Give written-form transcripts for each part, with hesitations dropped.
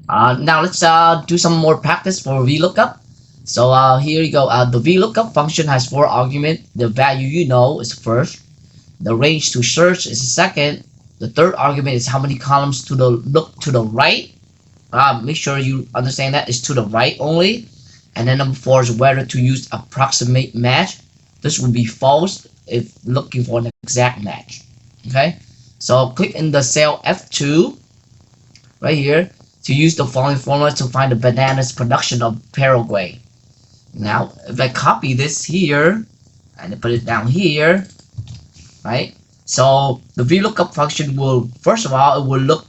Now let's do some more practice for VLOOKUP. So here you go. The VLOOKUP function has 4 arguments. The value you know is first. The range to search is second. The third argument is how many columns to the look to the right. Make sure you understand that it's to the right only. And then number 4 is whether to use approximate match. This would be false if looking for an exact match. Okay. So click in the cell F2 right here to use the following formula to find the bananas production of Paraguay. Now, if I copy this here and put it down here, right? So the VLOOKUP function will, first of all, it will look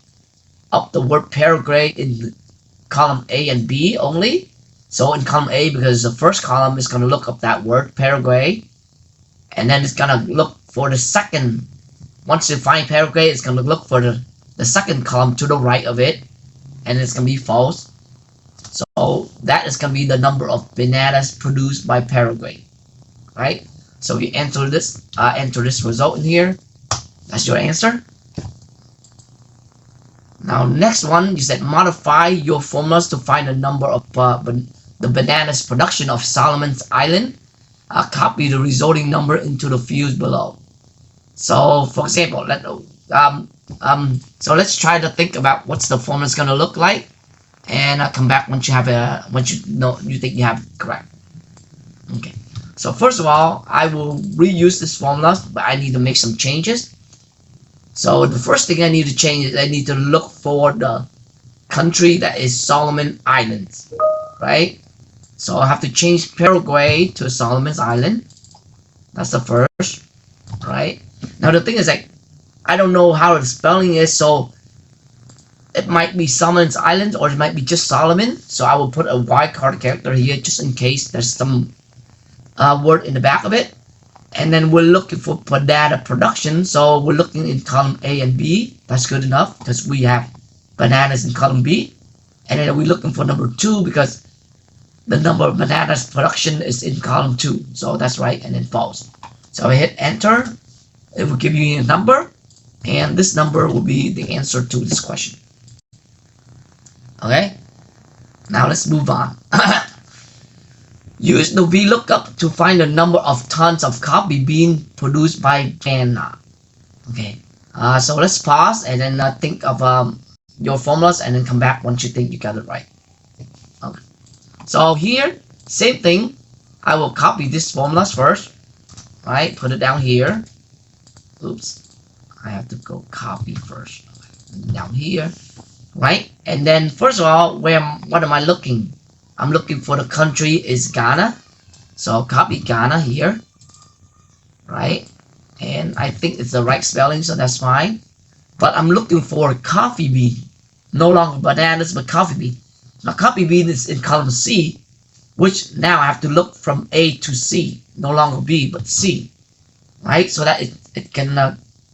up the word Paraguay in column A and B only. So in column A, because the first column is going to look up that word Paraguay, and then it's going to look for the second. Once you find Paraguay, it's going to look for the second column to the right of it, and it's going to be false. So that is going to be the number of bananas produced by Paraguay, right? So you enter this result in here. That's your answer. Now next one, you said modify your formulas to find the number of the bananas production of Solomon's Island. Copy the resulting number into the fields below. So for example, so let's try to think about what's the formula is going to look like, and I'll come back once you have you think you have it correct. Okay. So first of all, I will reuse this formula, but I need to make some changes. So the first thing I need to change is I need to look for the country that is Solomon Islands, right? So I have to change Paraguay to Solomon's Island. That's the first, right? Now the thing is that I don't know how the spelling is, so it might be Solomon's Island or it might be just Solomon. So I will put a wildcard character here just in case there's some word in the back of it. And then we're looking for banana production, so we're looking in column A and B. That's good enough because we have bananas in column B. And then we're looking for number 2 because the number of bananas production is in column 2. So that's right, and then false. So I hit enter. It will give you a number, and this number will be the answer to this question. Okay, now let's move on. Use the VLOOKUP to find the number of tons of coffee being produced by Ghana. Okay, so let's pause and then think of your formulas and then come back once you think you got it right. Okay, so here, same thing. I will copy these formulas first, right? Put it down here. Oops, I have to go copy first. Down here, right? And then first of all, what am I looking? I'm looking for the country is Ghana. So I'll copy Ghana here, right? And I think it's the right spelling, so that's fine. But I'm looking for coffee bean. No longer bananas, but coffee bean. Now coffee bean is in column C, which now I have to look from A to C. No longer B, but C, right? So that it can,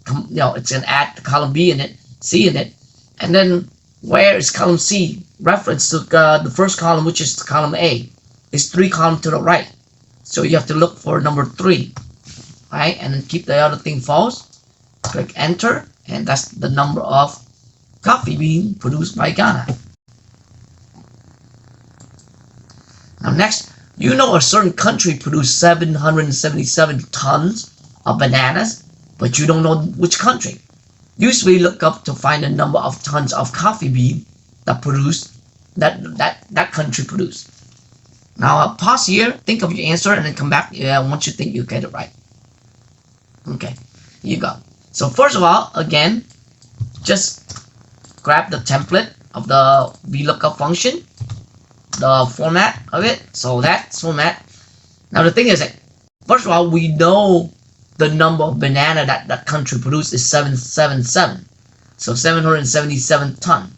it's going to add the column B in it, C in it. And then where is column C? Reference to the first column, which is column A, is 3 columns to the right. So you have to look for number 3, right? And then keep the other thing false. Click enter, and that's the number of coffee bean produced by Ghana. Now next, you know a certain country produced 777 tons of bananas, but you don't know which country. Use VLOOKUP to find the number of tons of coffee bean that that country produced. Now pause here, think of your answer, and then come back once you think you get it right. Okay, here you go. So first of all, again, just grab the template of the VLOOKUP function, the format of it. So that's format. Now the thing is that first of all, we know the number of banana that country produced is 777. So 777 ton.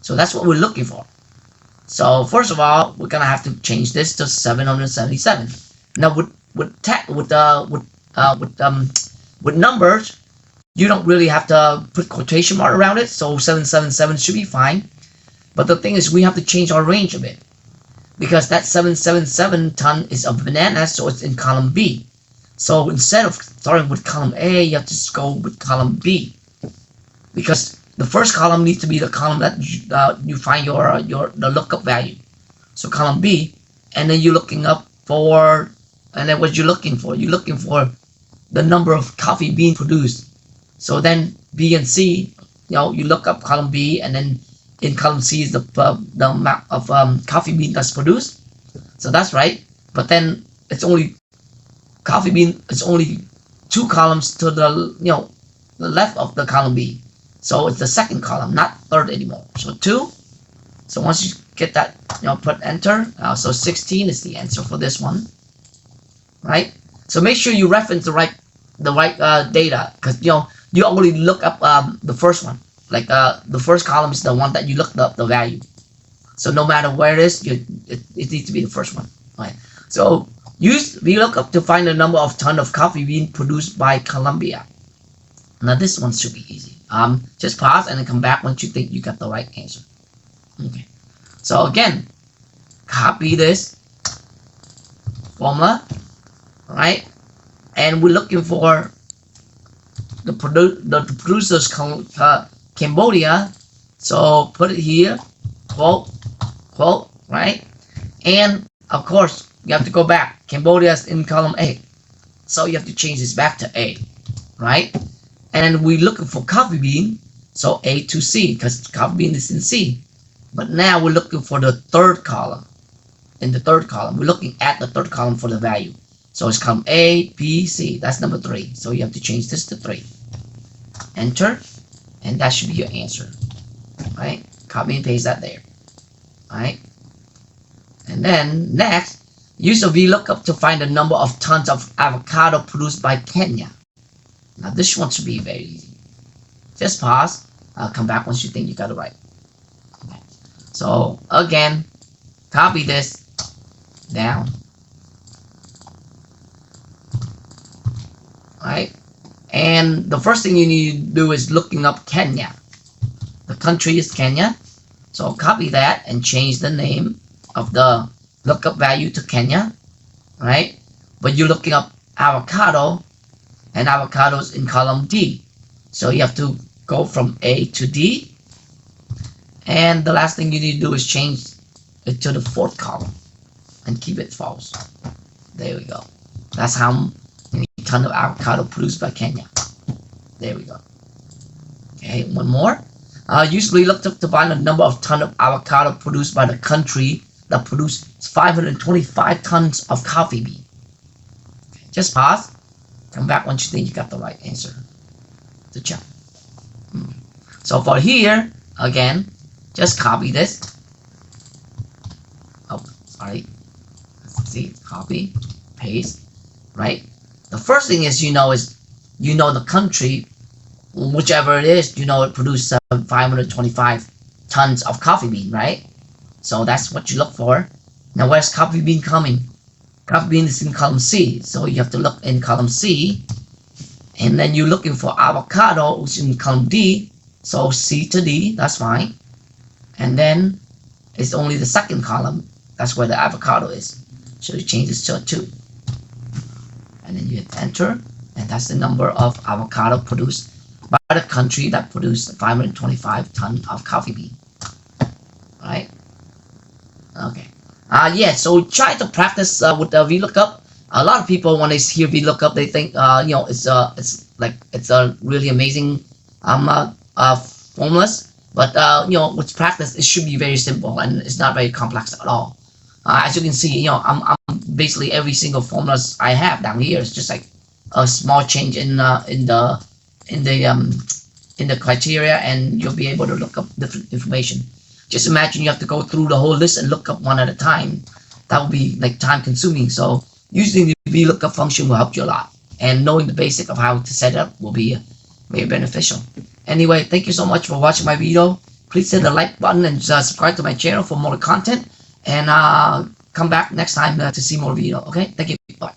So that's what we're looking for. So first of all, we're gonna have to change this to 777. Now with numbers, you don't really have to put quotation mark around it. So 777 should be fine. But the thing is, we have to change our range a bit because that 777 ton is a banana, so it's in column B. So instead of starting with column A, you have to just go with column B because the first column needs to be the column that you find the lookup value. So column B, and then you're looking up for, and then what you're looking for? You're looking for the number of coffee beans produced. So then B and C, you look up column B, and then in column C is the amount of coffee bean that's produced. So that's right. But then it's only coffee bean. It's only 2 columns to the the left of the column B. So it's the second column, not third anymore. So 2. So once you get that, put enter. So 16 is the answer for this one, right? So make sure you reference the right data, because you already look up the first one. Like the first column is the one that you looked up the value. So no matter where it is, it needs to be the first one, right? So use VLOOKUP to find the number of ton of coffee bean produced by Colombia. Now this one should be easy. Just pause and then come back once you think you got the right answer. Okay. So again, copy this formula, right? And we're looking for the producers Cambodia. So put it here, quote, right? And of course, you have to go back. Cambodia is in column A. So you have to change this back to A, right? And we're looking for coffee bean, so A to C, because coffee bean is in C. But now we're looking for the third column. In the third column, we're looking at the third column for the value. So it's column A, B, C. That's number 3. So you have to change this to 3. Enter, and that should be your answer, right? Copy and paste that there, right? And then next, use a VLOOKUP to find the number of tons of avocado produced by Kenya. Now this one should be very easy. Just pause. I'll come back once you think you got it right. Okay. So again, copy this down. Right? And the first thing you need to do is looking up Kenya. The country is Kenya. So copy that and change the name of the lookup value to Kenya. Right? But you're looking up avocado, and avocados in column D. So you have to go from A to D. And the last thing you need to do is change it to the 4th column and keep it false. There we go. That's how many ton of avocado produced by Kenya. There we go. Okay, one more. Usually look to find the number of ton of avocado produced by the country that produced 525 tons of coffee bean. Okay, just pause. Come back once you think you got the right answer to check. So for here, again, just copy this. Oh, sorry. Let's see, copy, paste, right? The first thing is the country, whichever it is, it produced 525 tons of coffee bean, right? So that's what you look for. Now where's coffee bean coming? Coffee bean is in column C, so you have to look in column C, and then you're looking for avocado, which is in column D, so C to D, that's fine. And then it's only the second column, that's where the avocado is. So you change this to a 2. And then you hit enter, and that's the number of avocado produced by the country that produced 525 tons of coffee bean. Right? Okay. Yeah, so try to practice with the VLOOKUP. A lot of people, when they hear VLOOKUP, they think it's a really amazing formulas. But with practice, it should be very simple and it's not very complex at all. As you can see, I'm basically every single formulas I have down here is just like a small change in the criteria, and you'll be able to look up different information. Just imagine you have to go through the whole list and look up one at a time. That would be like time consuming. So using the VLOOKUP function will help you a lot. And knowing the basic of how to set it up will be very beneficial. Anyway, thank you so much for watching my video. Please hit the like button and subscribe to my channel for more content. And come back next time to see more video. Okay, thank you. Bye.